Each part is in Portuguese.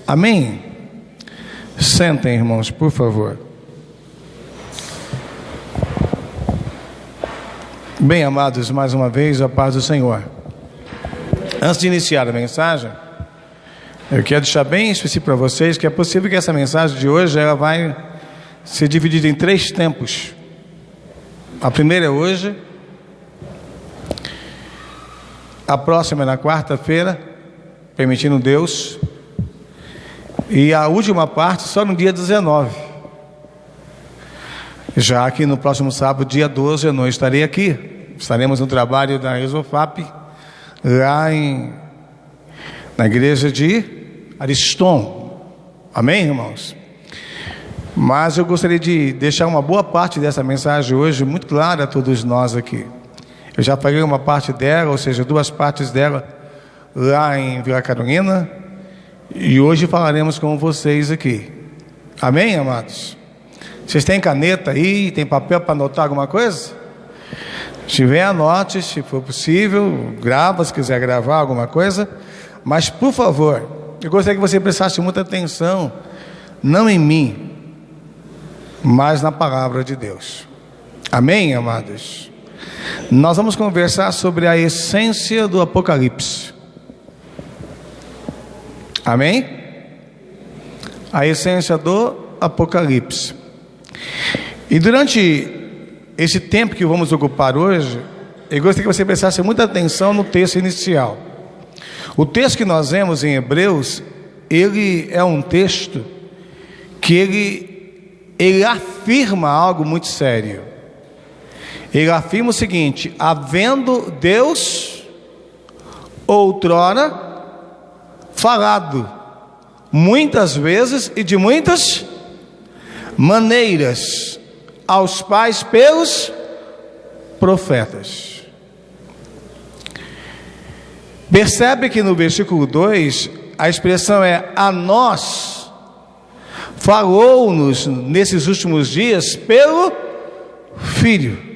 Amém? Sentem, irmãos, por favor. Bem, amados, mais uma vez, a paz do Senhor. Antes de iniciar a mensagem, eu quero deixar bem específico para vocês que é possível que essa mensagem de hoje ela vai ser dividida em 3 tempos. A primeira é hoje, a próxima é na quarta-feira, permitindo Deus, e a última parte só no dia 19. Já que no próximo sábado, dia 12, eu não estarei aqui. Estaremos no trabalho da Exofap, lá na igreja de Ariston. Amém, irmãos? Mas eu gostaria de deixar uma boa parte dessa mensagem hoje muito clara a todos nós aqui. Eu já falei uma parte dela, ou seja, 2 partes dela lá em Vila Carolina, e hoje falaremos com vocês aqui. Amém, amados? Vocês têm caneta aí, tem papel para anotar alguma coisa? Se tiver, anote, se for possível, grava, se quiser gravar alguma coisa. Mas, por favor, eu gostaria que você prestasse muita atenção, não em mim, mas na palavra de Deus. Amém, amados? Nós vamos conversar sobre a essência do Apocalipse. Amém? A essência do Apocalipse. E durante esse tempo que vamos ocupar hoje, eu gostaria que você prestasse muita atenção no texto inicial. O texto que nós vemos em Hebreus, ele é um texto que ele afirma algo muito sério. Ele afirma o seguinte: havendo Deus outrora falado muitas vezes e de muitas maneiras aos pais pelos profetas. Percebe que no versículo 2 a expressão é: a nós falou-nos nesses últimos dias pelo Filho.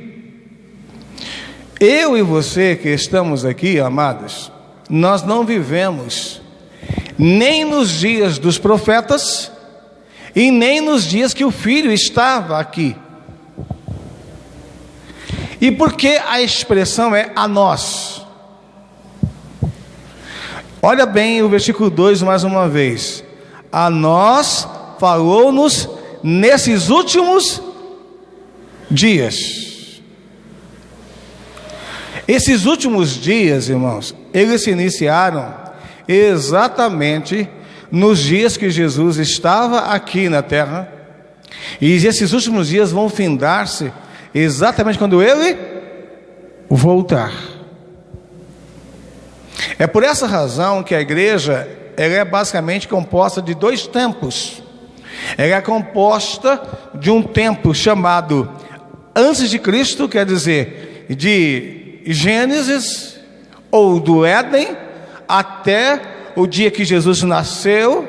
Eu e você que estamos aqui, amados, nós não vivemos nem nos dias dos profetas e nem nos dias que o Filho estava aqui. E por que a expressão é a nós? Olha bem o versículo 2 mais uma vez: a nós falou-nos nesses últimos dias. Esses últimos dias, irmãos, eles se iniciaram exatamente nos dias que Jesus estava aqui na terra, e esses últimos dias vão findar-se exatamente quando ele voltar. É por essa razão que a igreja ela é basicamente composta de 2 tempos. Ela é composta de um tempo chamado antes de Cristo, quer dizer, de Gênesis ou do Éden até o dia que Jesus nasceu,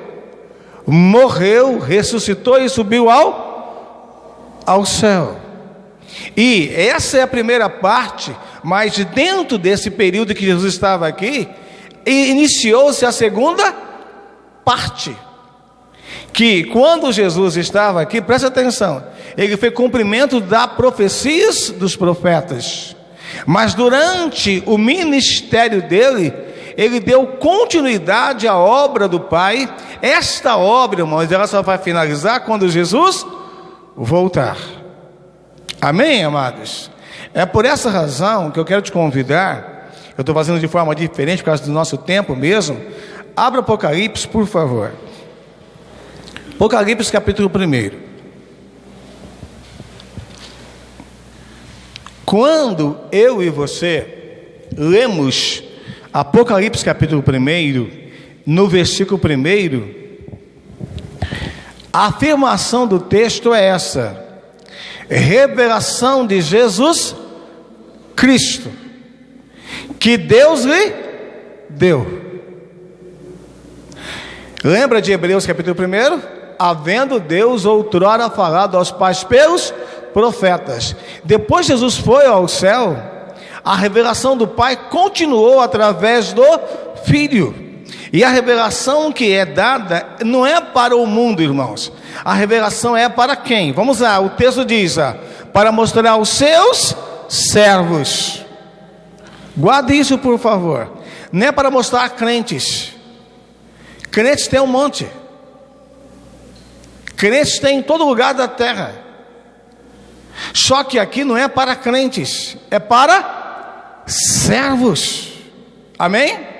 morreu, ressuscitou e subiu ao céu. E essa é a primeira parte, mas dentro desse período que Jesus estava aqui, iniciou-se a segunda parte, que quando Jesus estava aqui, presta atenção, ele foi cumprimento das profecias dos profetas, mas durante o ministério dele, ele deu continuidade à obra do Pai. Esta obra, irmãos, ela só vai finalizar quando Jesus voltar. Amém, amados? É por essa razão que eu quero te convidar. Eu estou fazendo de forma diferente por causa do nosso tempo mesmo. Abra Apocalipse, por favor. Apocalipse capítulo 1. Quando eu e você lemos Apocalipse capítulo 1, no versículo 1, a afirmação do texto é essa: revelação de Jesus Cristo, que Deus lhe deu. Lembra de Hebreus capítulo 1? Havendo Deus outrora falado aos pais pelos profetas. Depois Jesus foi ao céu, a revelação do Pai continuou através do Filho. E a revelação que é dada não é para o mundo, irmãos. A revelação é para quem? Vamos lá, o texto diz: para mostrar aos seus servos. Guarde isso, por favor. Não é para mostrar a crentes. Crentes tem um monte. Crentes tem em todo lugar da terra. Só que aqui não é para crentes, é para servos. Amém?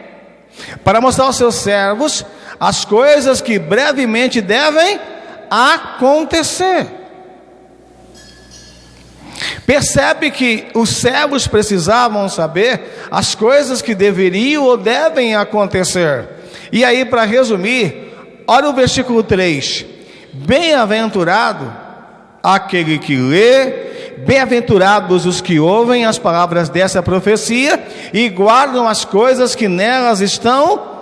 Para mostrar aos seus servos as coisas que brevemente devem acontecer. Percebe que os servos precisavam saber as coisas que deveriam ou devem acontecer. E aí, para resumir, olha o versículo 3: bem-aventurado aquele que lê, bem-aventurados os que ouvem as palavras dessa profecia e guardam as coisas que nelas estão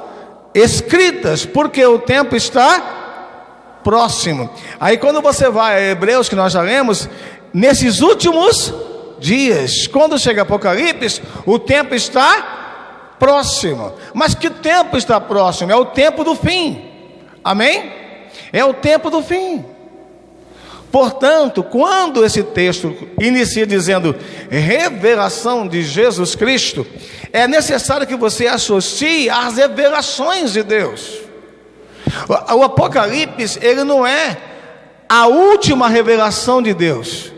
escritas, porque o tempo está próximo. Aí quando você vai a Hebreus, que nós já lemos, nesses últimos dias, quando chega Apocalipse, o tempo está próximo. Mas que tempo está próximo? É o tempo do fim. Amém? É o tempo do fim. Portanto, quando esse texto inicia dizendo revelação de Jesus Cristo, é necessário que você associe às revelações de Deus. O Apocalipse, ele não é a última revelação de Deus.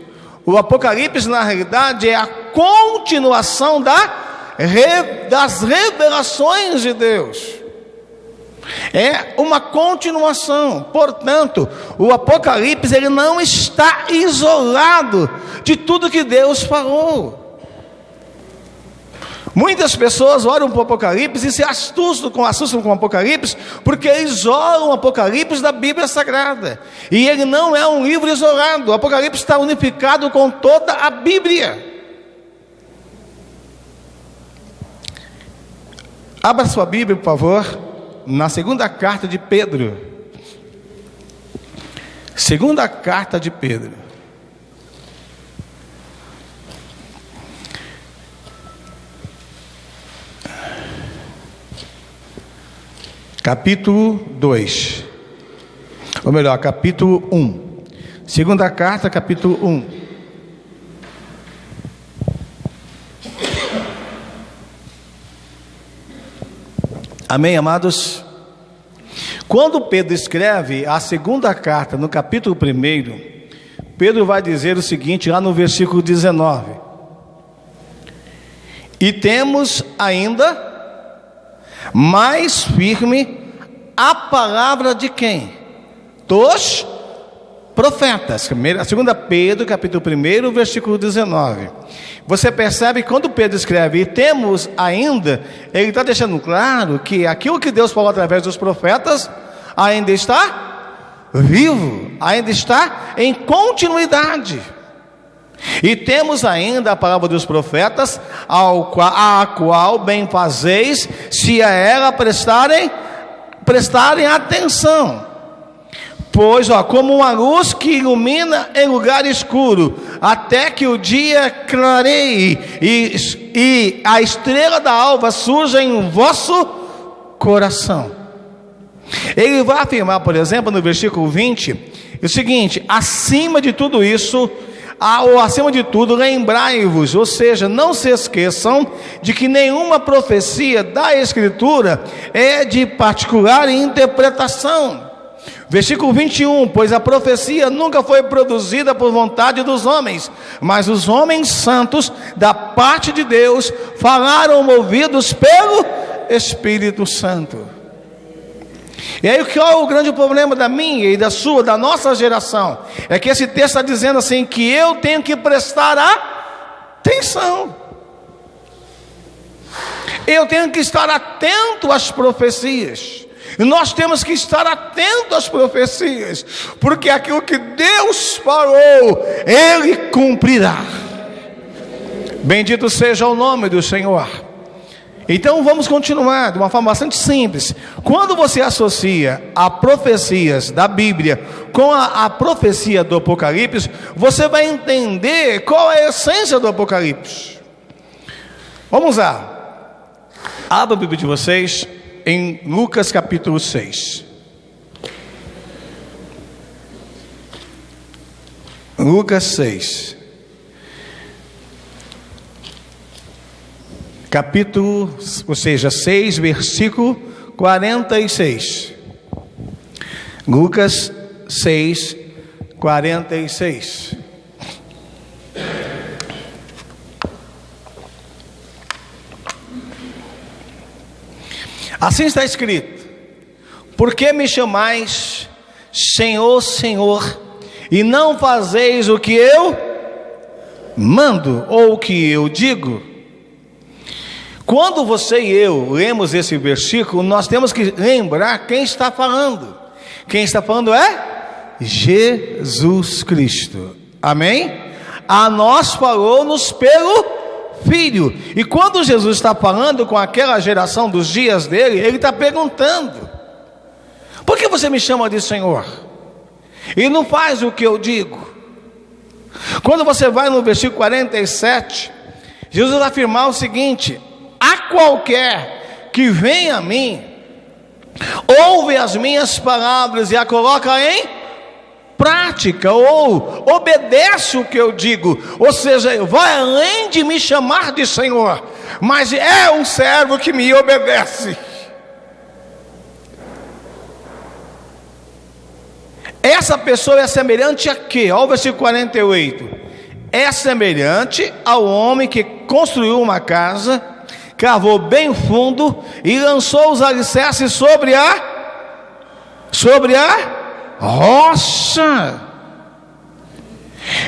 O Apocalipse, na realidade, é a continuação das revelações de Deus. É uma continuação. Portanto, o Apocalipse, ele não está isolado de tudo que Deus falou. Muitas pessoas olham para o Apocalipse e se assustam com o Apocalipse, porque isolam o Apocalipse da Bíblia Sagrada. E ele não é um livro isolado. O Apocalipse está unificado com toda a Bíblia. Abra sua Bíblia, por favor, na segunda carta de Pedro. Segunda carta de Pedro. Capítulo 2. Ou melhor, capítulo 1. Segunda carta, capítulo 1. Amém, amados? Quando Pedro escreve a segunda carta, no capítulo 1, Pedro vai dizer o seguinte, lá no versículo 19: e temos ainda mais firme a palavra de quem? Dos profetas. Segunda Pedro, capítulo 1, versículo 19. Você percebe que quando Pedro escreve e temos ainda, ele está deixando claro que aquilo que Deus falou através dos profetas ainda está vivo, ainda está em continuidade. E temos ainda a palavra dos profetas, a qual bem fazeis, se a ela prestarem atenção. Pois, como uma luz que ilumina em lugar escuro, até que o dia clareie e a estrela da alva surja em vosso coração. Ele vai afirmar, por exemplo, no versículo 20, o seguinte: acima de tudo isso, ou acima de tudo, lembrai-vos, ou seja, não se esqueçam de que nenhuma profecia da Escritura é de particular interpretação. Versículo 21, pois a profecia nunca foi produzida por vontade dos homens, mas os homens santos da parte de Deus falaram movidos pelo Espírito Santo. E aí qual é o grande problema da minha e da nossa geração? É que esse texto está dizendo assim, que eu tenho que prestar atenção. Eu tenho que estar atento às profecias. E nós temos que estar atentos às profecias, porque aquilo que Deus falou, Ele cumprirá. Bendito seja o nome do Senhor. Então vamos continuar de uma forma bastante simples. Quando você associa a profecias da Bíblia com a profecia do Apocalipse, você vai entender qual é a essência do Apocalipse. Vamos lá. Abra a Bíblia de vocês em Lucas capítulo 6. Lucas 6. Capítulo, ou seja, 6, versículo 46. Lucas 6, 46. Assim está escrito: por que me chamais Senhor, Senhor, e não fazeis o que eu mando, ou o que eu digo? Quando você e eu lemos esse versículo, nós temos que lembrar quem está falando. Quem está falando é Jesus Cristo. Amém? A nós falou-nos pelo Filho. E quando Jesus está falando com aquela geração dos dias dele, ele está perguntando: por que você me chama de Senhor e não faz o que eu digo? Quando você vai no versículo 47, Jesus vai afirmar o seguinte: a qualquer que vem a mim, ouve as minhas palavras e a coloca em prática, ou obedece o que eu digo, ou seja, vai além de me chamar de Senhor, mas é um servo que me obedece. Essa pessoa é semelhante a quê? Olha o versículo 48. É semelhante ao homem que construiu uma casa, cavou bem fundo e lançou os alicerces sobre a rocha.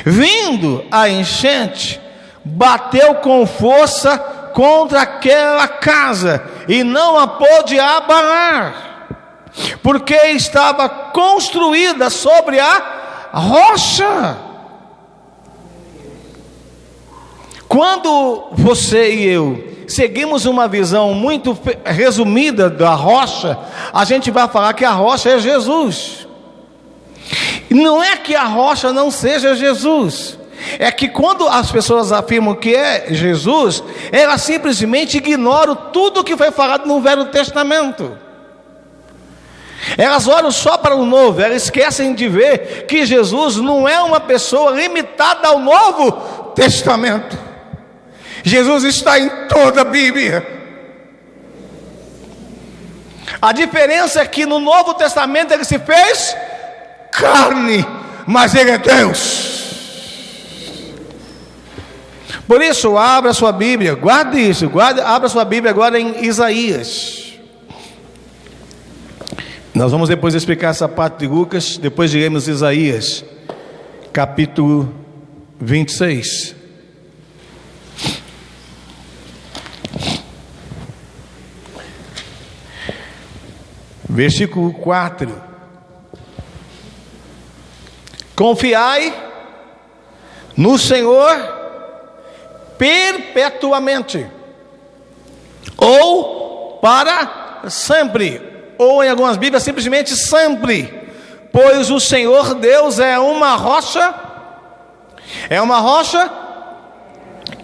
Vindo a enchente, bateu com força contra aquela casa e não a pôde abalar, porque estava construída sobre a rocha. Quando você e eu seguimos uma visão muito resumida da rocha, a gente vai falar que a rocha é Jesus. Não é que a rocha não seja Jesus, é que quando as pessoas afirmam que é Jesus, elas simplesmente ignoram tudo que foi falado no Velho Testamento. Elas olham só para o Novo, elas esquecem de ver que Jesus não é uma pessoa limitada ao Novo Testamento. Jesus está em toda a Bíblia. A diferença é que no Novo Testamento ele se fez carne, mas ele é Deus. Por isso, abra sua Bíblia, guarde isso, abra sua Bíblia agora em Isaías. Nós vamos depois explicar essa parte de Lucas, depois diremos Isaías, capítulo 26. Versículo 4. Confiai no Senhor perpetuamente, ou para sempre, ou em algumas Bíblias simplesmente sempre, pois o Senhor Deus é uma rocha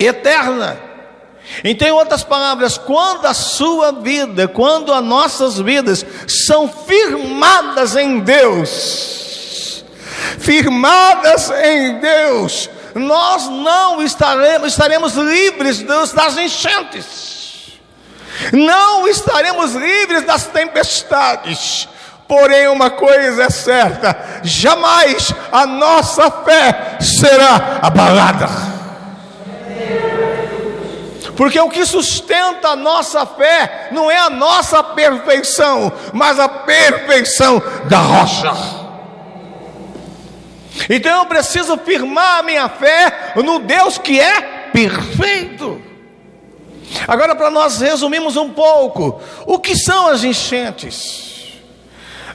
eterna. Então, em outras palavras, quando a sua vida, quando as nossas vidas são firmadas em Deus, nós não estaremos livres das enchentes, não estaremos livres das tempestades. Porém, uma coisa é certa: jamais a nossa fé será abalada. Porque o que sustenta a nossa fé não é a nossa perfeição, mas a perfeição da rocha. Então eu preciso firmar a minha fé no Deus que é perfeito. Agora, para nós resumirmos um pouco, o que são as enchentes?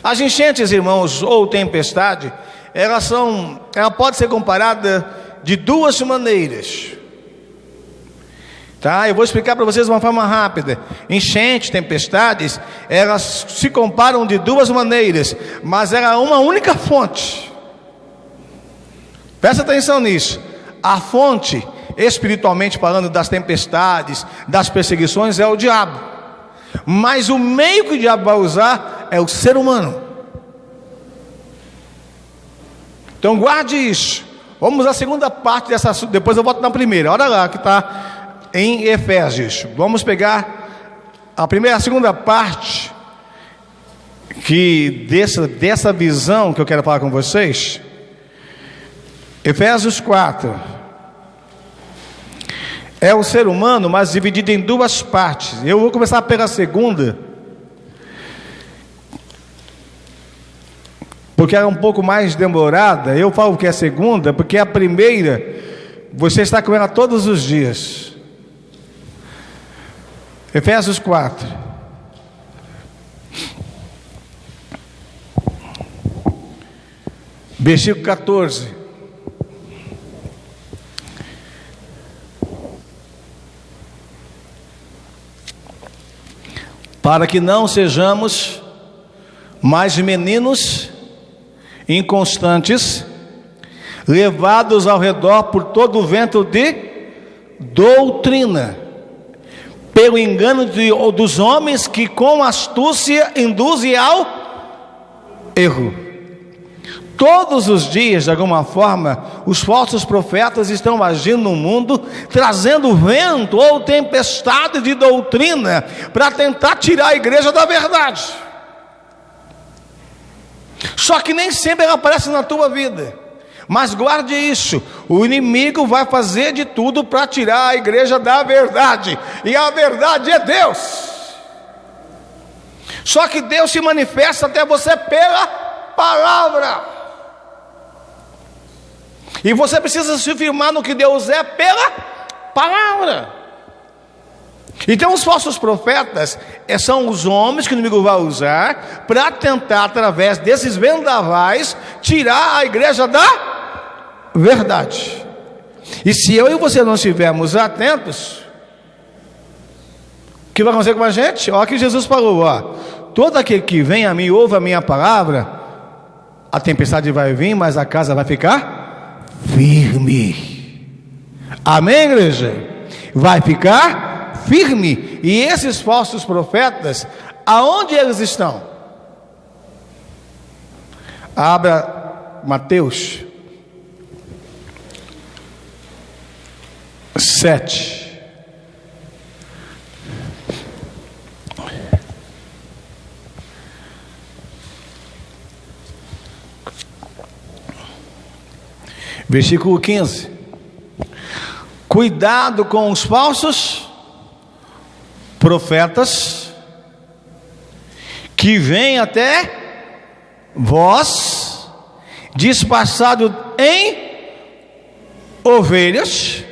As enchentes, irmãos, ou tempestade, ela pode ser comparada de duas maneiras. Tá? Eu vou explicar para vocês de uma forma rápida. Enchentes, tempestades, elas se comparam de duas maneiras, mas ela é uma única fonte. Presta atenção nisso. A fonte, espiritualmente falando, das tempestades, das perseguições, é o diabo. mas o meio que o diabo vai usar é o ser humano. Então guarde isso. Vamos à segunda parte dessa, depois eu volto na primeira. Olha lá que está em Efésios. Vamos pegar a segunda parte que dessa visão que eu quero falar com vocês. Efésios 4. É o ser humano, mas dividido em duas partes. Eu vou começar pela segunda, porque ela é um pouco mais demorada. Eu falo que é a segunda, porque a primeira você está com ela todos os dias. Efésios 4. Versículo 14. Para que não sejamos mais meninos inconstantes, levados ao redor por todo o vento de doutrina, pelo engano dos homens que com astúcia induzem ao erro. Todos os dias, de alguma forma, os falsos profetas estão agindo no mundo, trazendo vento ou tempestade de doutrina para tentar tirar a igreja da verdade. Só que nem sempre ela aparece na tua vida. Mas guarde isso: o inimigo vai fazer de tudo para tirar a igreja da verdade, e a verdade é Deus. Só que Deus se manifesta até você pela palavra. E você precisa se firmar no que Deus é pela palavra. Então os falsos profetas são os homens que o inimigo vai usar para tentar, através desses vendavais, tirar a igreja da verdade. E se eu e você não estivermos atentos, o que vai acontecer com a gente? Olha que Jesus falou, ó: todo aquele que vem a mim, ouve a minha palavra, a tempestade vai vir, mas a casa vai ficar firme. Amém, igreja? Vai ficar firme. E esses falsos profetas, aonde eles estão? Abra Mateus 7. Versículo 15. Cuidado com os falsos profetas que vêm até vós disfarçado em ovelhas,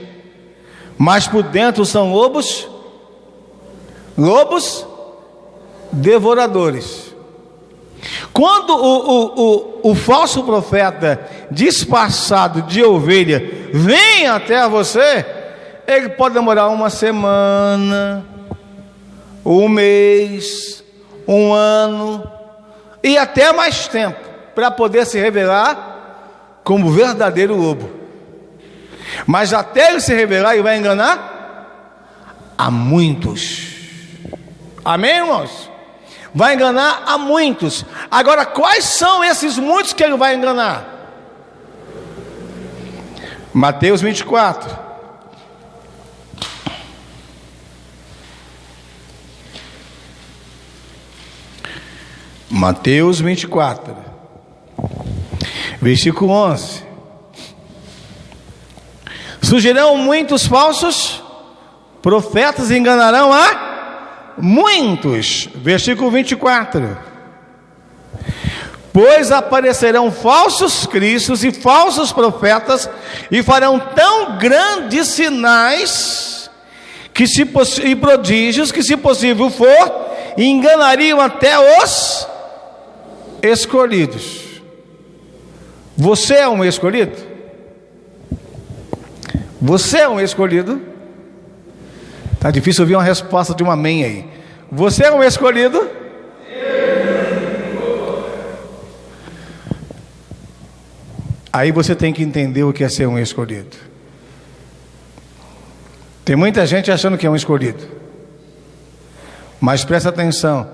mas por dentro são lobos devoradores. Quando o falso profeta disfarçado de ovelha vem até você, ele pode demorar uma semana, um mês, um ano e até mais tempo para poder se revelar como verdadeiro lobo. Mas até ele se revelar, ele vai enganar a muitos. Amém, irmãos? Vai enganar a muitos. Agora, quais são esses muitos que ele vai enganar? Mateus 24. Mateus 24, versículo 11. Surgirão muitos falsos profetas e enganarão a muitos. Versículo 24. Pois aparecerão falsos cristos e falsos profetas, e farão tão grandes sinais e prodígios, que, se possível for, enganariam até os escolhidos. Você é um escolhido? Você é um escolhido? Está difícil ouvir uma resposta de um amém aí. Você é um escolhido? Aí você tem que entender o que é ser um escolhido. Tem muita gente achando que é um escolhido, Mas presta atenção,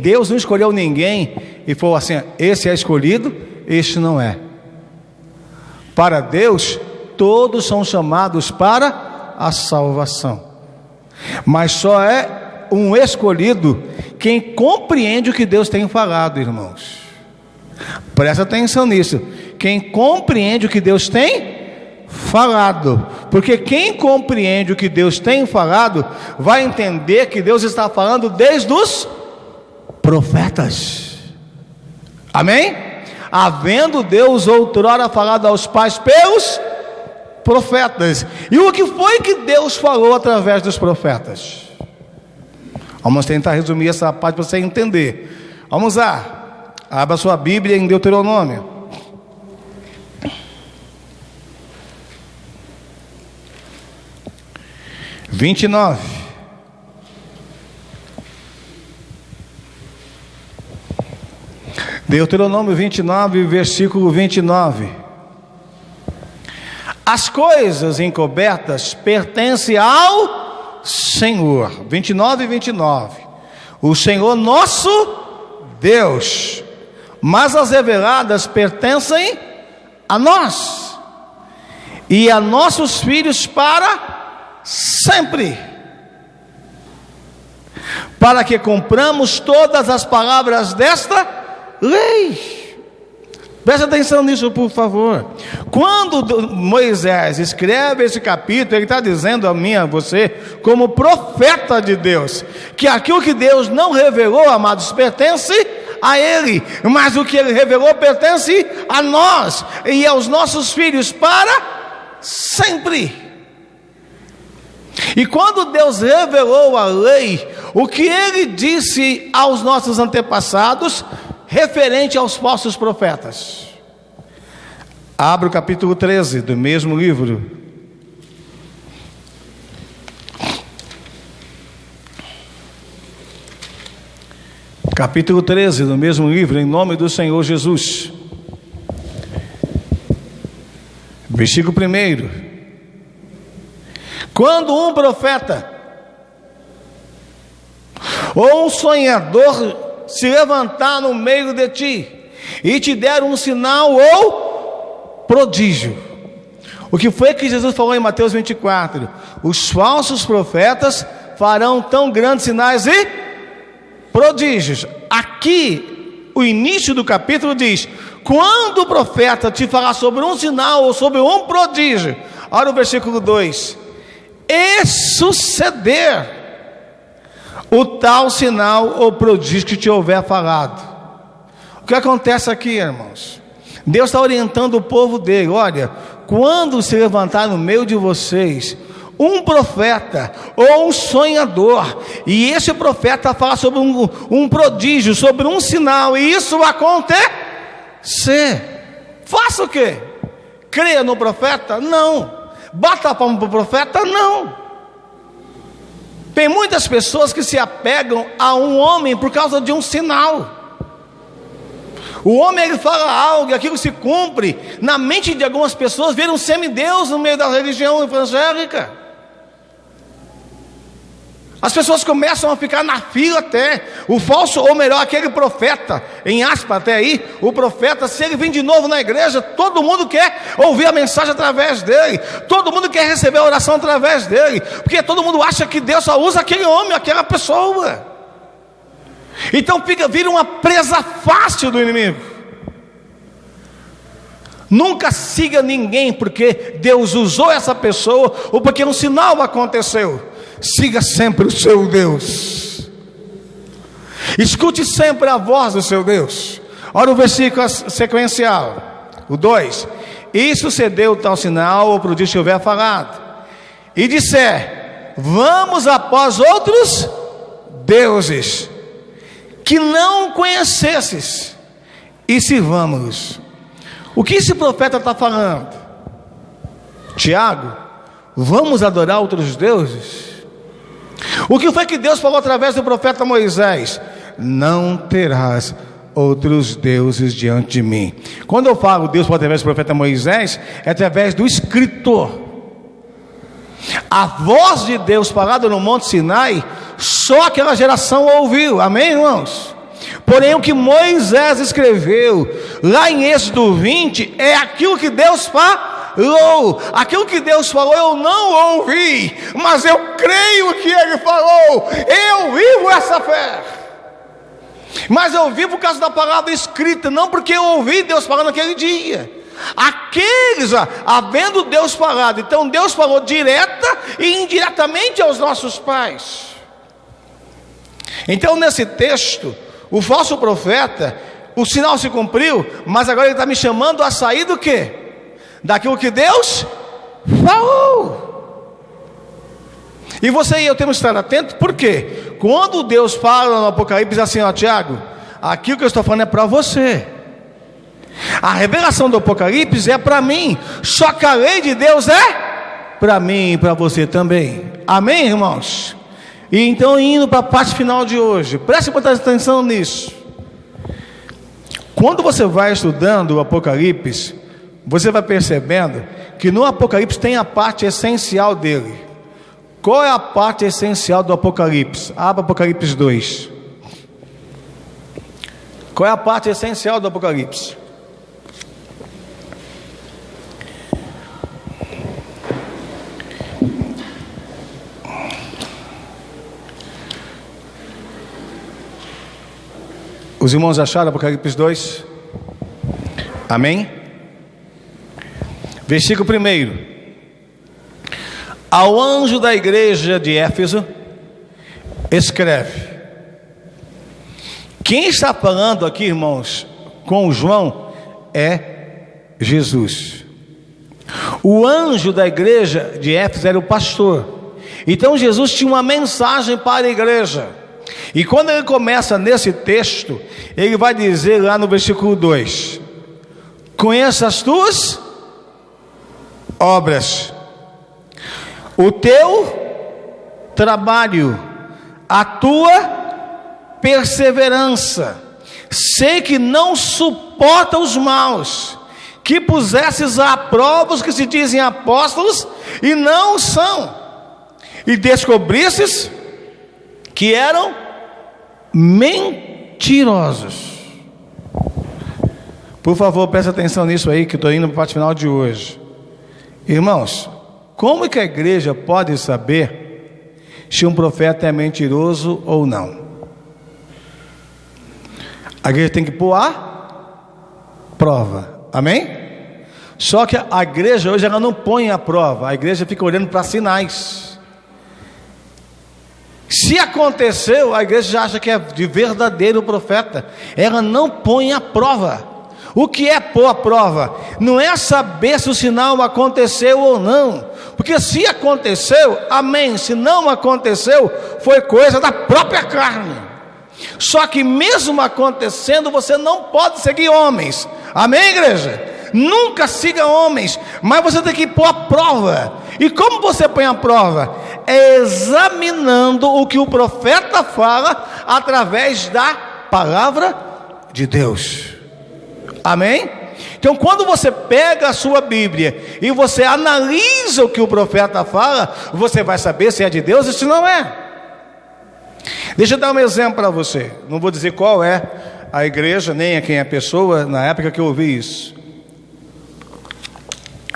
Deus não escolheu ninguém e falou assim: esse é escolhido, este não é. Para Deus, todos são chamados para a salvação, mas só é um escolhido quem compreende o que Deus tem falado, irmãos. Presta atenção nisso, quem compreende o que Deus tem falado, porque quem compreende o que Deus tem falado vai entender que Deus está falando desde os profetas. Amém? Havendo Deus outrora falado aos pais pelos profetas. E o que foi que Deus falou através dos profetas? Vamos tentar resumir essa parte para você entender. Vamos lá. Abra sua Bíblia em Deuteronômio. Deuteronômio 29, versículo 29. As coisas encobertas pertencem ao Senhor. 29 e 29. O Senhor nosso Deus, mas as reveladas pertencem a nós e a nossos filhos para sempre, para que cumpramos todas as palavras desta lei. Presta atenção nisso, por favor. Quando Moisés escreve esse capítulo, ele está dizendo a mim, a você, como profeta de Deus, que aquilo que Deus não revelou, amados, pertence a ele, mas o que ele revelou pertence a nós e aos nossos filhos para sempre. E quando Deus revelou a lei, o que ele disse aos nossos antepassados referente aos falsos profetas? Abra o capítulo 13 do mesmo livro. Capítulo 13 do mesmo livro, em nome do Senhor Jesus. Versículo 1. Quando um profeta ou um sonhador se levantar no meio de ti e te der um sinal ou prodígio. O que foi que Jesus falou em Mateus 24? Os falsos profetas farão tão grandes sinais e prodígios. Aqui, o início do capítulo diz: quando o profeta te falar sobre um sinal ou sobre um prodígio, olha o versículo 2: e suceder o tal sinal ou prodígio que te houver falado. O que acontece aqui, irmãos? Deus está orientando o povo dele: olha, quando se levantar no meio de vocês um profeta ou um sonhador, e esse profeta fala sobre um prodígio, sobre um sinal, e isso acontecer, faça o quê? Creia no profeta? Não. Bata a palma para o profeta? Não. Tem muitas pessoas que se apegam a um homem por causa de um sinal. O homem, ele fala algo e aquilo se cumpre. Na mente de algumas pessoas, vira um semideus no meio da religião evangélica. As pessoas começam a ficar na fila até. O falso, ou melhor, aquele profeta, em aspas até aí, o profeta, se ele vem de novo na igreja, todo mundo quer ouvir a mensagem através dele, todo mundo quer receber a oração através dele, porque todo mundo acha que Deus só usa aquele homem, aquela pessoa. Então vira uma presa fácil do inimigo. Nunca siga ninguém porque Deus usou essa pessoa ou porque um sinal aconteceu. Siga sempre o seu Deus. Escute sempre a voz do seu Deus. Olha o versículo sequencial, o 2: e sucedeu tal sinal ou prodígio que houver falado, e disser: vamos após outros deuses que não conhecesses e sirvamos-los. O que esse profeta está falando? Tiago, vamos adorar outros deuses? O que foi que Deus falou através do profeta Moisés? Não terás outros deuses diante de mim. Quando eu falo Deus falou através do profeta Moisés, é através do escritor. A voz de Deus falada no Monte Sinai, só aquela geração ouviu, amém, irmãos? Porém, o que Moisés escreveu lá em Êxodo 20 é aquilo que Deus falou. Aquilo que Deus falou eu não ouvi, mas eu creio que Ele falou. Eu vivo essa fé, mas eu vivo por causa da palavra escrita, não porque eu ouvi Deus falando naquele dia. Aqueles, havendo Deus falado, então Deus falou direta e indiretamente aos nossos pais. Então nesse texto, o falso profeta, o sinal se cumpriu, mas agora ele está me chamando a sair do quê? Daquilo que Deus falou. E você e eu temos que estar atentos, porque quando Deus fala no Apocalipse, diz assim, ó, Tiago, aquilo que eu estou falando é para você. A revelação do Apocalipse é para mim, só que a lei de Deus é para mim e para você também. Amém, irmãos? E então, indo para a parte final de hoje, preste muita atenção nisso. Quando você vai estudando o Apocalipse, você vai percebendo que no Apocalipse tem a parte essencial dele. Qual é a parte essencial do Apocalipse? Abra Apocalipse 2. Qual é a parte essencial do Apocalipse? Os irmãos acharam Apocalipse 2? Amém? Versículo 1. Ao anjo da igreja de Éfeso, escreve. Quem está falando aqui, irmãos, com João, é Jesus. O anjo da igreja de Éfeso era o pastor. Então Jesus tinha uma mensagem para a igreja. E quando ele começa nesse texto, ele vai dizer lá no versículo 2: conheço as tuas obras, o teu trabalho, a tua perseverança, sei que não suporta os maus, que pusesses à prova os que se dizem apóstolos e não são, e descobrisses que eram mentirosos. Por favor, preste atenção nisso aí, que estou indo para a parte final de hoje. Irmãos, como é que a igreja pode saber se um profeta é mentiroso ou não? A igreja tem que pôr a prova, amém? Só que a igreja hoje ela não põe a prova, a igreja fica olhando para sinais. Se aconteceu, a igreja já acha que é de verdadeiro profeta. Ela não põe a prova. O que é pôr a prova? Não é saber se o sinal aconteceu ou não, porque se aconteceu, amém. Se não aconteceu, foi coisa da própria carne. Só que mesmo acontecendo, você não pode seguir homens, amém, igreja? Nunca siga homens, mas você tem que pôr a prova. E como você põe a prova? É examinando o que o profeta fala através da palavra de Deus, amém? Então quando você pega a sua Bíblia e você analisa o que o profeta fala, você vai saber se é de Deus ou se não é. Deixa eu dar um exemplo para você. Não vou dizer qual é a igreja, nem a quem é a pessoa, na época que eu ouvi isso.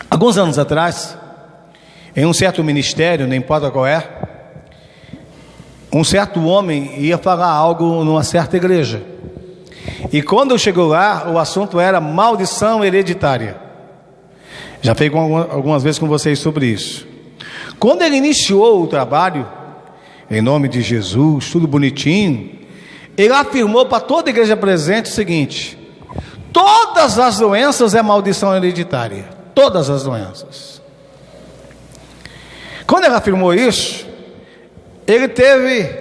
Alguns anos atrás, em um certo ministério, não importa qual é, um certo homem ia falar algo numa certa igreja. E quando chegou lá, o assunto era maldição hereditária. Já falei algumas vezes com vocês sobre isso. Quando ele iniciou o trabalho, em nome de Jesus, tudo bonitinho, ele afirmou para toda a igreja presente o seguinte: todas as doenças é maldição hereditária. Todas as doenças. Quando ele afirmou isso, ele teve,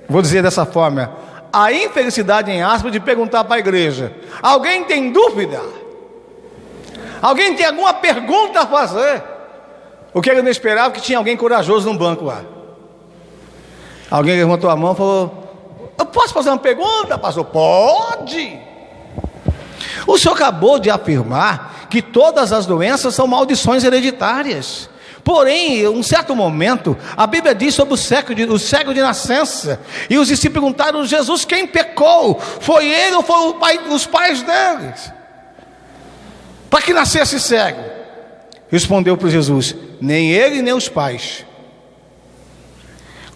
vou dizer dessa forma, a infelicidade em aspas de perguntar para a igreja: alguém tem dúvida? Alguém tem alguma pergunta a fazer? O que ele não esperava, que tinha alguém corajoso no banco lá. Alguém levantou a mão e falou: eu posso fazer uma pergunta, pastor? Pode. O senhor acabou de afirmar que todas as doenças são maldições hereditárias. Porém, em um certo momento, a Bíblia diz sobre o cego de nascença, e os discípulos perguntaram: Jesus, quem pecou? Foi ele ou foi os pais deles, para que nascesse cego? Respondeu para Jesus: nem ele nem os pais.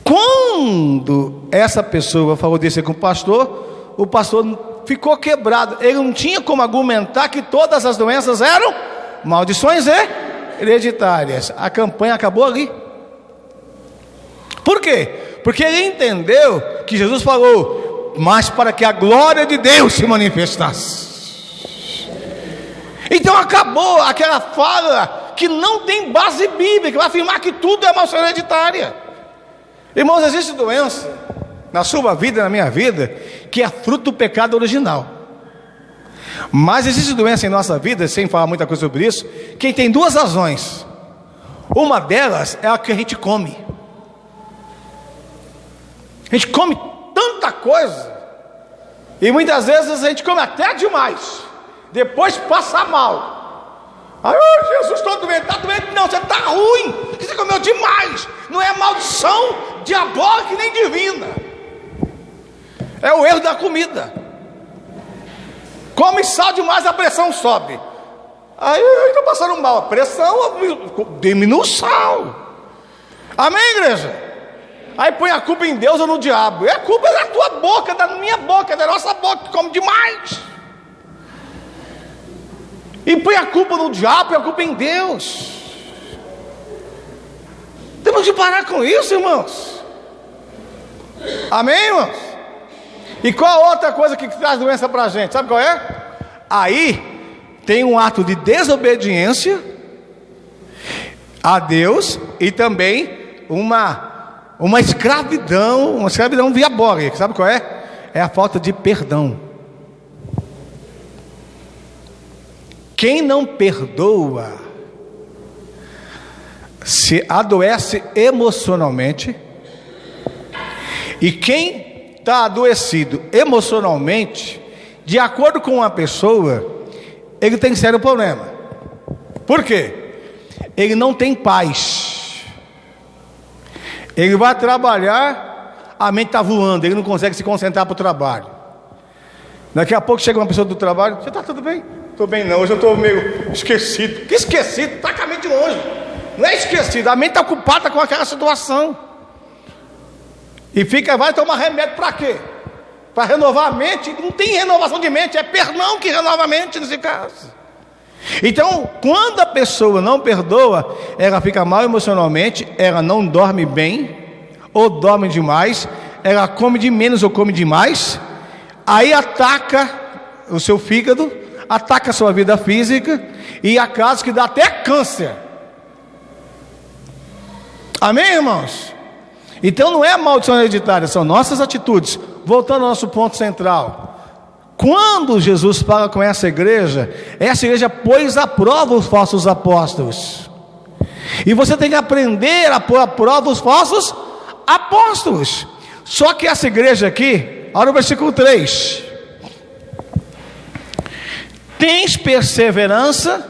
Quando essa pessoa falou disso com o pastor ficou quebrado. Ele não tinha como argumentar que todas as doenças eram maldições hereditárias. A campanha acabou ali. Por quê? Porque ele entendeu que Jesus falou: mas para que a glória de Deus se manifestasse. Então acabou aquela fala que não tem base bíblica, vai afirmar que tudo é maldição hereditária. Irmãos, existe doença na sua vida, na minha vida, que é fruto do pecado original. Mas existe doença em nossa vida, sem falar muita coisa sobre isso, que tem duas razões. Uma delas é a que a gente come. A gente come tanta coisa, e muitas vezes a gente come até demais, depois passa mal. Ai, Jesus, estou doente. Está doente? Não, você está ruim, porque você comeu demais. Não é maldição diabólica nem divina, é o erro da comida. Come sal demais, a pressão sobe. Aí estou passando mal, a pressão diminui o sal. Amém, igreja? Aí põe a culpa em Deus ou no diabo. E a culpa é da tua boca, da minha boca, da nossa boca, que come demais. E põe a culpa no diabo e a culpa em Deus. Temos de parar com isso, irmãos. Amém, irmãos? E qual a outra coisa que traz doença para a gente? Sabe qual é? Aí tem um ato de desobediência a Deus e também uma escravidão diabólica. Sabe qual é? É a falta de perdão. Quem não perdoa se adoece emocionalmente, e quem está adoecido emocionalmente, de acordo com uma pessoa, ele tem sério problema. Por quê? Ele não tem paz. Ele vai trabalhar, a mente está voando, ele não consegue se concentrar para o trabalho. Daqui a pouco chega uma pessoa do trabalho: você está tudo bem? Estou bem não, hoje eu estou meio esquecido. Que esquecido? Está com a mente longe. Não é esquecido, a mente está ocupada com aquela situação. E vai tomar remédio para quê? Para renovar a mente. Não tem renovação de mente, é perdão que renova a mente nesse caso. Então, quando a pessoa não perdoa, ela fica mal emocionalmente, ela não dorme bem, ou dorme demais, ela come de menos ou come demais, aí ataca o seu fígado, ataca a sua vida física, e há casos que dá até câncer. Amém, irmãos? Então não é maldição hereditária, são nossas atitudes. Voltando ao nosso ponto central, quando Jesus fala com essa igreja pôs à prova os falsos apóstolos, e você tem que aprender a pôr à prova os falsos apóstolos. Só que essa igreja aqui, olha o versículo 3: tens perseverança,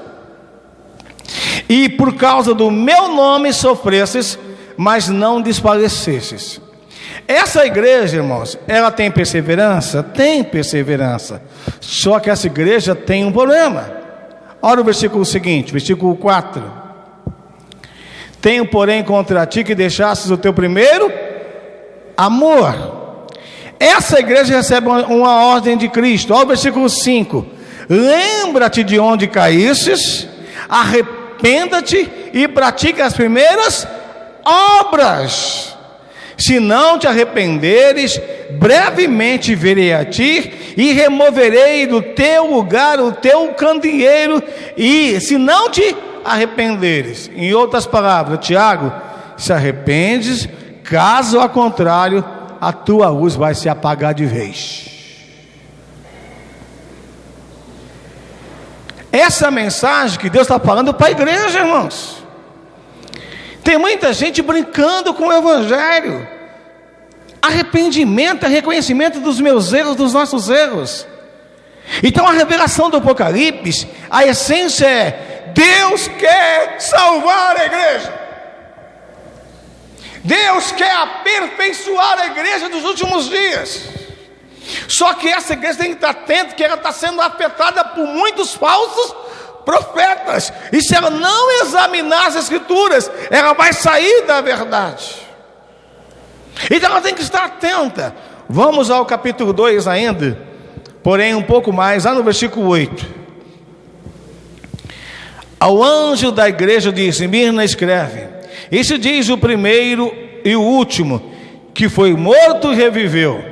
e por causa do meu nome sofrestes, mas não desfalecestes. Essa igreja, irmãos, ela tem perseverança? Tem perseverança. Só que essa igreja tem um problema. Olha o versículo seguinte, versículo 4: tenho, porém, contra ti que deixastes o teu primeiro amor. Essa igreja recebe uma ordem de Cristo. Olha o versículo 5: lembra-te de onde caístes, arrependa-te e pratica as primeiras obras. Se não te arrependeres, brevemente virei a ti e removerei do teu lugar o teu candeeiro. E se não te arrependeres, em outras palavras, Tiago, se arrependes, caso ao contrário, a tua luz vai se apagar de vez. Essa mensagem que Deus está falando para a igreja, irmãos. Tem muita gente brincando com o evangelho. Arrependimento é reconhecimento dos meus erros, dos nossos erros. Então a revelação do Apocalipse, a essência é: Deus quer salvar a igreja. Deus quer aperfeiçoar a igreja dos últimos dias. Só que essa igreja tem que estar atenta, que ela está sendo afetada por muitos falsos profetas. E se ela não examinar as escrituras, ela vai sair da verdade. Então ela tem que estar atenta. Vamos ao capítulo 2 ainda, porém um pouco mais, lá no versículo 8. Ao anjo da igreja de Esmirna escreve: isso diz o primeiro e o último, que foi morto e reviveu.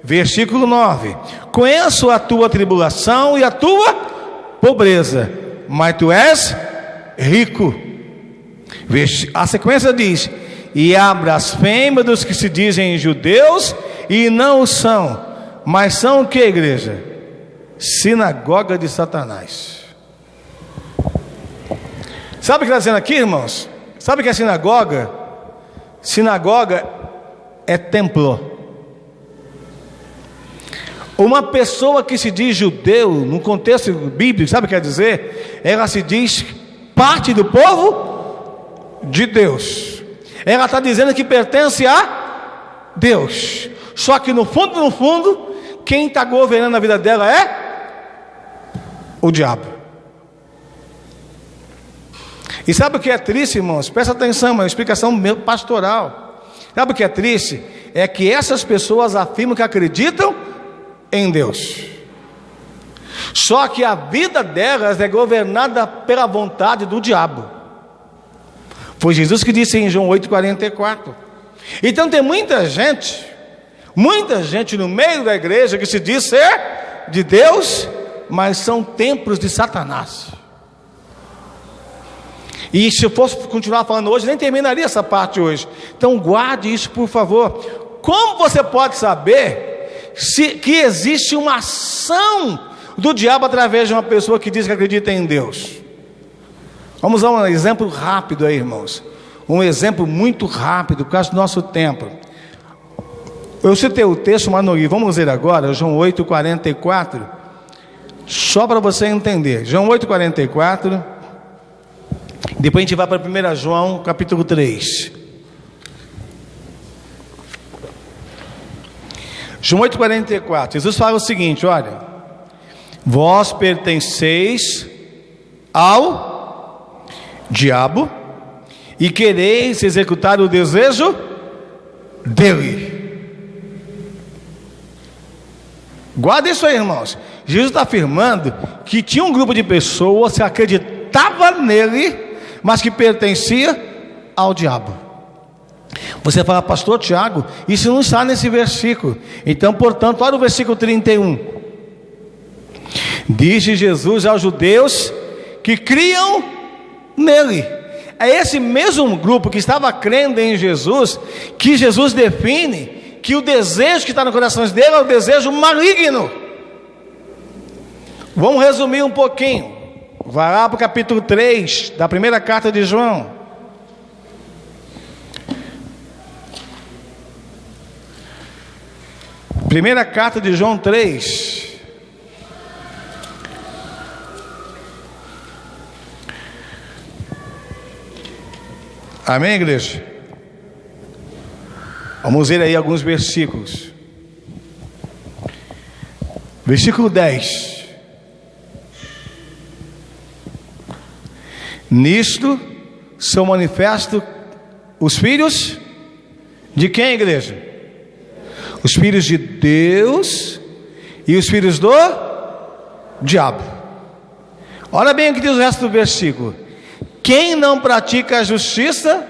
Versículo 9: conheço a tua tribulação e a tua pobreza, mas tu és rico. A sequência diz: e a blasfêmia dos que se dizem judeus e não o são, mas são o que, igreja? Sinagoga de Satanás. Sabe o que está dizendo aqui, irmãos? Sabe o que é sinagoga? Sinagoga é templo. Uma pessoa que se diz judeu, no contexto bíblico, sabe o que quer dizer? Ela se diz parte do povo de Deus. Ela está dizendo que pertence a Deus. Só que no fundo, quem está governando a vida dela é o diabo. E sabe o que é triste, irmãos? Presta atenção, é uma explicação pastoral. Sabe o que é triste? É que essas pessoas afirmam que acreditam em Deus, só que a vida delas é governada pela vontade do diabo. Foi Jesus que disse em João 8,44. Então tem muita gente no meio da igreja que se diz ser de Deus, mas são templos de Satanás. E se eu fosse continuar falando hoje, nem terminaria essa parte hoje. Então guarde isso, por favor. Como você pode saber que existe uma ação do diabo através de uma pessoa que diz que acredita em Deus? Vamos dar um exemplo rápido aí, irmãos. Um exemplo muito rápido, por causa do nosso tempo. Eu citei o texto, mas não li. Vamos ler agora, João 8,44. Só para você entender. João 8,44. Depois a gente vai para 1 João, capítulo 3. João 8,44. Jesus fala o seguinte: olha, vós pertenceis ao diabo e quereis executar o desejo dele. Guarda isso aí, irmãos. Jesus está afirmando que tinha um grupo de pessoas que acreditava nele, mas que pertencia ao diabo. Você fala: pastor Tiago, isso não está nesse versículo. Então, portanto, olha o versículo 31. Disse Jesus aos judeus que criam nele. É esse mesmo grupo que estava crendo em Jesus, que Jesus define que o desejo que está no coração dele é o desejo maligno. Vamos resumir um pouquinho. Vai lá para o capítulo 3 da primeira carta de João. Primeira carta de João 3. Amém, igreja? Vamos ler aí alguns versículos. Versículo 10. Nisto são manifestos os filhos de quem, igreja? Os filhos de Deus e os filhos do diabo. Olha bem o que diz o resto do versículo: quem não pratica a justiça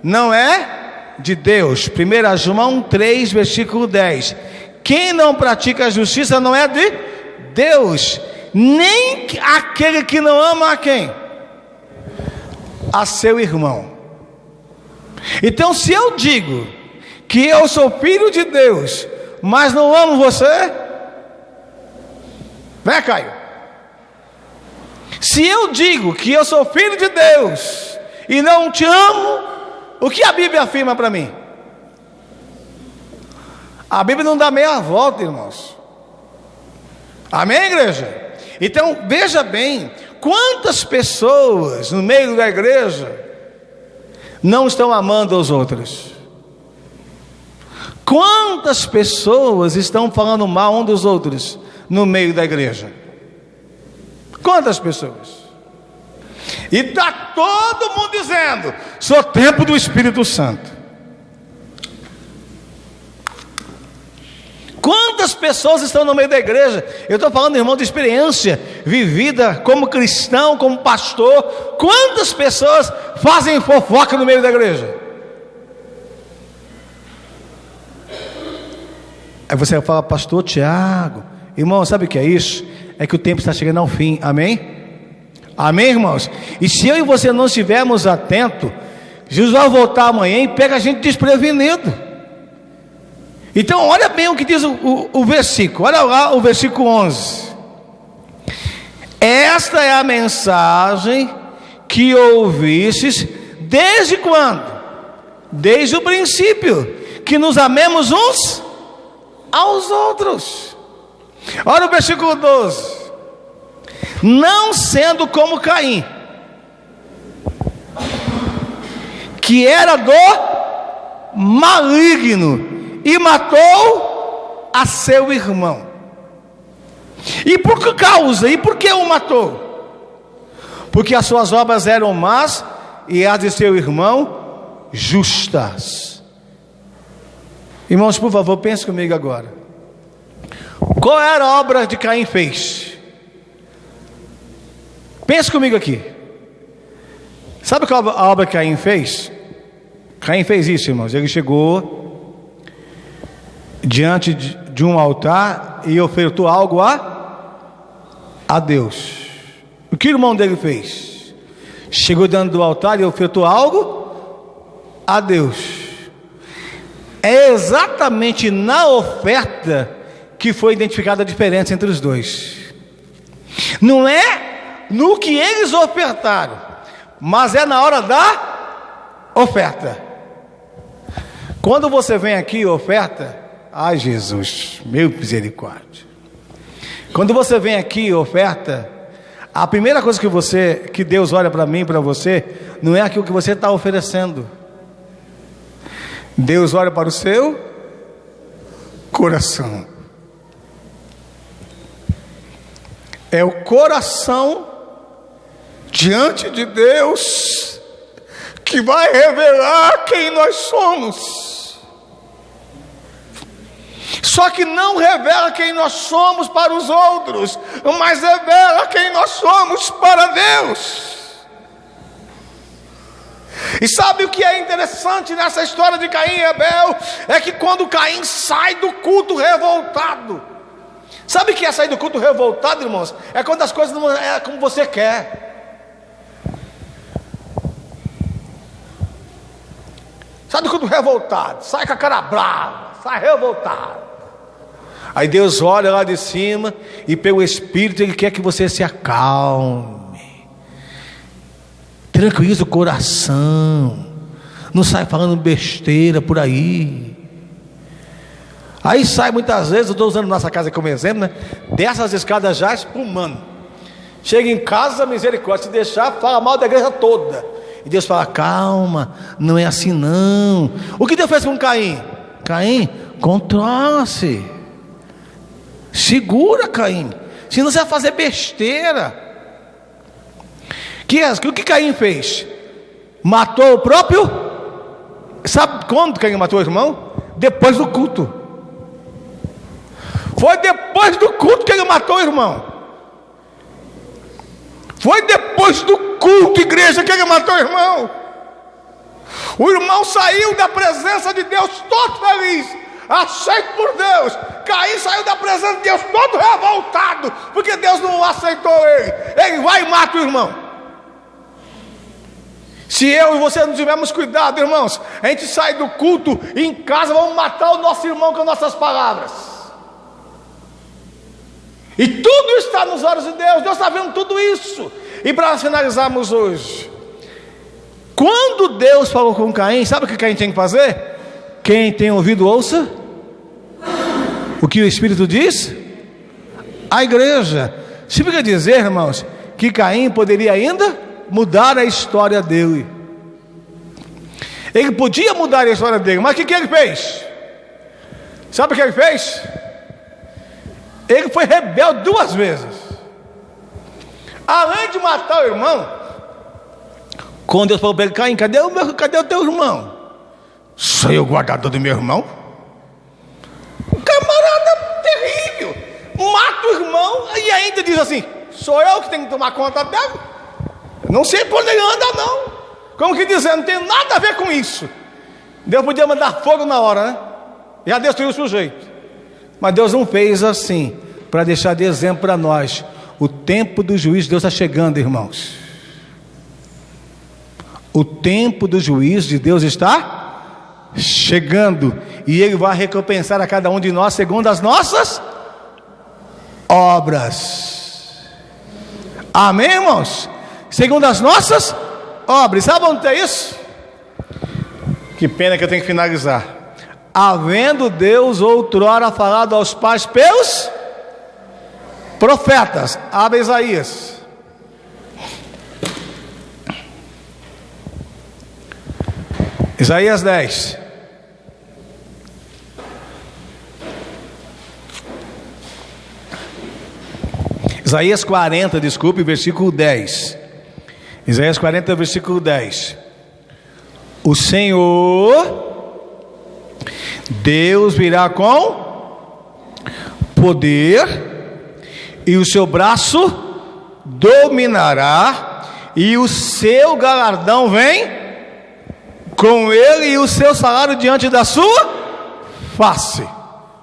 não é de Deus. 1 João 3, versículo 10. Quem não pratica a justiça não é de Deus, nem aquele que não ama a quem? A seu irmão. Então, se eu digo que eu sou filho de Deus, mas não amo você, vem, Caio. Se eu digo que eu sou filho de Deus e não te amo, o que a Bíblia afirma para mim? A Bíblia não dá meia volta, irmãos. Amém, igreja? Então veja bem, quantas pessoas no meio da igreja não estão amando os outros? Quantas pessoas estão falando mal um dos outros no meio da igreja? Quantas pessoas? E está todo mundo dizendo: sou templo do Espírito Santo. Quantas pessoas estão no meio da igreja? Eu estou falando, irmão, de experiência vivida como cristão, como pastor. Quantas pessoas fazem fofoca no meio da igreja? Aí você fala: pastor Tiago, irmão, sabe o que é isso? É que o tempo está chegando ao fim, amém? Amém, irmãos? E se eu e você não estivermos atentos, Jesus vai voltar amanhã e pega a gente desprevenido. Então olha bem o que diz o versículo, olha lá o versículo 11. Esta é a mensagem que ouvistes desde quando? Desde o princípio, que nos amemos uns aos outros. Olha o versículo 12. Não sendo como Caim, que era do maligno e matou a seu irmão. E por que causa? E por que o matou? Porque as suas obras eram más e as de seu irmão justas. Irmãos, por favor, pense comigo agora. Qual era a obra que Caim fez? Pense comigo aqui. Sabe qual a obra que Caim fez? Caim fez isso, irmãos. Ele chegou diante de um altar e ofertou algo a Deus. O que o irmão dele fez? Chegou diante do altar e ofertou algo a Deus. É exatamente na oferta que foi identificada a diferença entre os dois. Não é no que eles ofertaram, mas é na hora da oferta. Quando você vem aqui e oferta, ai Jesus, meu misericórdia. Quando você vem aqui e oferta, a primeira coisa que Deus olha para mim e para você, não é aquilo que você está oferecendo. Deus olha para o seu coração. É o coração diante de Deus que vai revelar quem nós somos. Só que não revela quem nós somos para os outros, mas revela quem nós somos para Deus. E sabe o que é interessante nessa história de Caim e Abel? É que quando Caim sai do culto revoltado. Sabe o que é sair do culto revoltado, irmãos? É quando as coisas não é como você quer. Sai do culto revoltado, sai com a cara brava, sai revoltado. Aí Deus olha lá de cima e pelo Espírito Ele quer que você se acalme, tranquilize o coração, não sai falando besteira por aí. Aí sai muitas vezes, eu estou usando nossa casa como exemplo, né? Dessas escadas já espumando. Chega em casa, misericórdia, se deixar, fala mal da igreja toda. E Deus fala: calma, não é assim não. O que Deus fez com Caim? Caim, controla-se, segura, Caim, senão você vai fazer besteira. O que Caim fez? Matou o próprio. Sabe quando Caim matou o irmão? Depois do culto. Foi depois do culto que ele matou o irmão. Foi depois do culto, igreja, que ele matou o irmão. O irmão saiu da presença de Deus todo feliz, aceito por Deus. Caim saiu da presença de Deus todo revoltado, porque Deus não aceitou ele. Ele vai e mata o irmão. Se eu e você não tivermos cuidado, irmãos, a gente sai do culto e em casa vamos matar o nosso irmão com nossas palavras. E tudo está nos olhos de Deus. Deus está vendo tudo isso. E para finalizarmos hoje, quando Deus falou com Caim, sabe o que Caim tem que fazer? Quem tem ouvido, ouça o que o Espírito diz à igreja. Significa dizer, irmãos, que Caim poderia ainda mudar a história dele. Ele podia mudar a história dele, mas o que ele fez? Sabe o que ele fez? Ele foi rebelde 2 vezes. Além de matar o irmão, quando Deus falou para ele: Caim, cadê o teu irmão? Sou eu o guardador do meu irmão? Um camarada terrível, mata o irmão e ainda diz assim: sou eu que tenho que tomar conta dele? Não sei por onde ele anda, não. Como que dizendo, não tem nada a ver com isso. Deus podia mandar fogo na hora, né? Já destruiu o sujeito. Mas Deus não fez assim, para deixar de exemplo para nós. O tempo do juízo de Deus está chegando, irmãos. O tempo do juízo de Deus está chegando, e Ele vai recompensar a cada um de nós segundo as nossas obras. Amém, irmãos? Segundo as nossas obras. Sabe onde é isso? Que pena que eu tenho que finalizar. Havendo Deus outrora falado aos pais pelos profetas. Abre Isaías. Isaías 10. Isaías 40, desculpe, versículo 10. Isaías 40, versículo 10. O Senhor Deus virá com poder, e o seu braço dominará, e o seu galardão vem com ele, e o seu salário diante da sua face.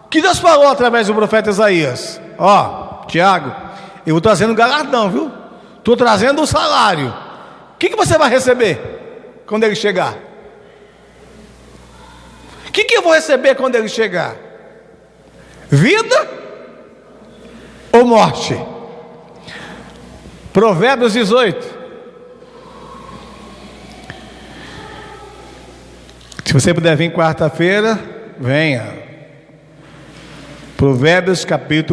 Que Deus falou através do profeta Isaías: ó, Tiago, eu vou trazendo galardão, viu? Estou trazendo o salário. O que você vai receber quando ele chegar? O que eu vou receber quando ele chegar? Vida ou morte? Provérbios 18. Se você puder vir quarta-feira, venha. Provérbios capítulo